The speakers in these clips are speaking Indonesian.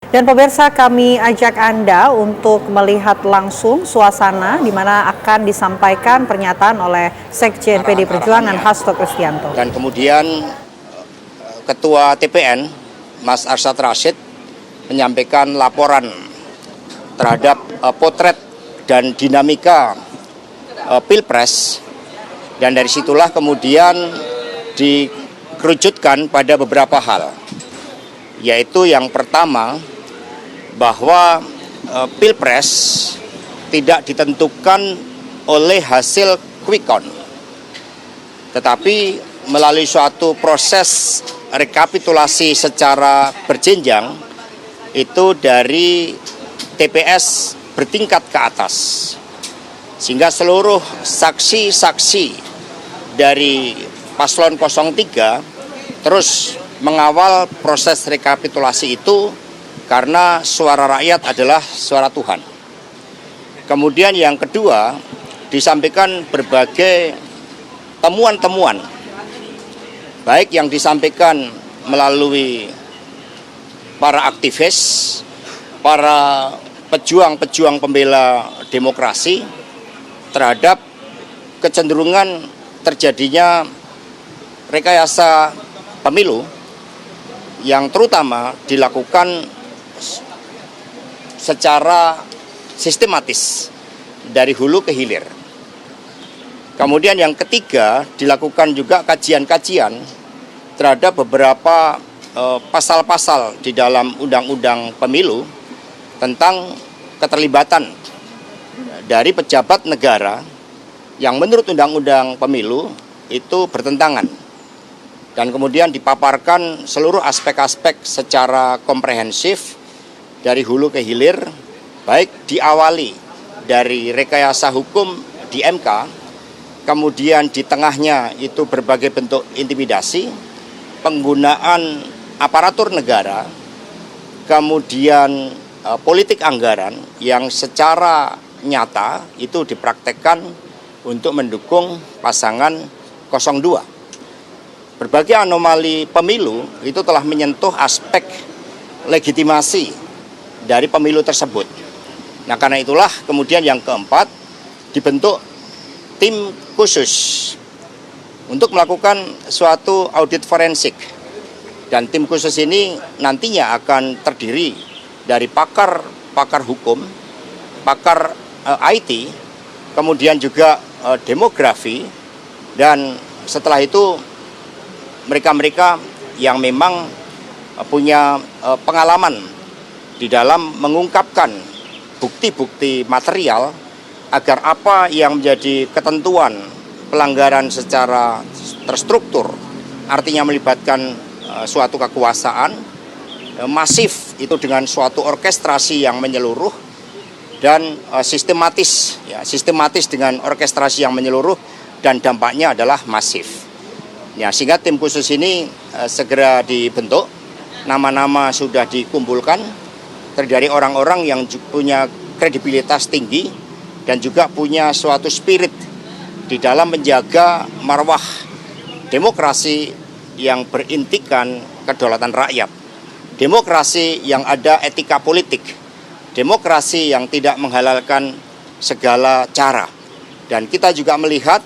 Dan pemirsa, kami ajak Anda untuk melihat langsung suasana di mana akan disampaikan pernyataan oleh Sekjen PD Perjuangan Hasto Kristianto. Dan kemudian Ketua TPN Mas Arsyad Rashid menyampaikan laporan terhadap potret dan dinamika Pilpres, dan dari situlah kemudian dikerucutkan pada beberapa hal, yaitu yang pertama bahwa Pilpres tidak ditentukan oleh hasil quick count, tetapi melalui suatu proses rekapitulasi secara berjenjang itu dari TPS bertingkat ke atas, sehingga seluruh saksi-saksi dari paslon 03 terus mengawal proses rekapitulasi itu karena suara rakyat adalah suara Tuhan. Kemudian yang kedua, disampaikan berbagai temuan-temuan, baik yang disampaikan melalui para aktivis, para pejuang-pejuang pembela demokrasi terhadap kecenderungan terjadinya rekayasa pemilu yang terutama dilakukan secara sistematis dari hulu ke hilir. Kemudian yang ketiga, dilakukan juga kajian-kajian terhadap beberapa pasal-pasal di dalam undang-undang pemilu tentang keterlibatan dari pejabat negara yang menurut undang-undang pemilu itu bertentangan. Dan kemudian dipaparkan seluruh aspek-aspek secara komprehensif dari hulu ke hilir, baik diawali dari rekayasa hukum di MK, kemudian di tengahnya itu berbagai bentuk intimidasi, penggunaan aparatur negara, kemudian politik anggaran yang secara nyata itu dipraktekkan untuk mendukung pasangan 02. Berbagai anomali pemilu itu telah menyentuh aspek legitimasi dari pemilu tersebut. Nah, karena itulah kemudian yang keempat, dibentuk tim khusus untuk melakukan suatu audit forensik. Dan tim khusus ini nantinya akan terdiri dari pakar hukum, pakar IT, kemudian juga demografi, dan setelah itu mereka-mereka yang memang punya pengalaman di dalam mengungkapkan bukti-bukti material agar apa yang menjadi ketentuan pelanggaran secara terstruktur, artinya melibatkan suatu kekuasaan masif itu dengan suatu orkestrasi yang menyeluruh dan sistematis dengan orkestrasi yang menyeluruh dan dampaknya adalah masif. Ya, sehingga tim khusus ini segera dibentuk, nama-nama sudah dikumpulkan, terdiri dari orang-orang yang punya kredibilitas tinggi dan juga punya suatu spirit di dalam menjaga marwah demokrasi yang berintikan kedaulatan rakyat, demokrasi yang ada etika politik, demokrasi yang tidak menghalalkan segala cara. Dan kita juga melihat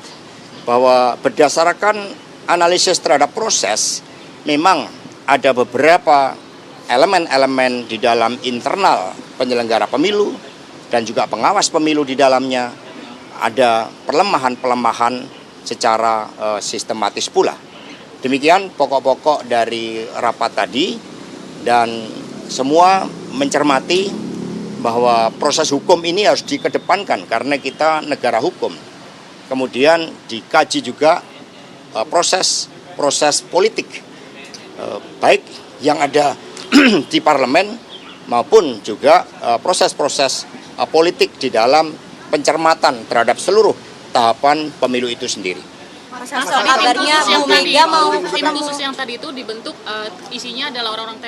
bahwa berdasarkan analisis terhadap proses, memang ada beberapa elemen-elemen di dalam internal penyelenggara pemilu dan juga pengawas pemilu di dalamnya ada pelemahan-pelemahan secara sistematis pula. Demikian pokok-pokok dari rapat tadi, dan semua mencermati bahwa proses hukum ini harus dikedepankan karena kita negara hukum. Kemudian dikaji juga proses politik, baik yang ada di parlemen maupun juga proses-proses politik di dalam pencermatan terhadap seluruh tahapan pemilu itu sendiri. Kabarnya Bu Mega mau tim khusus yang tadi itu dibentuk, isinya adalah orang-orang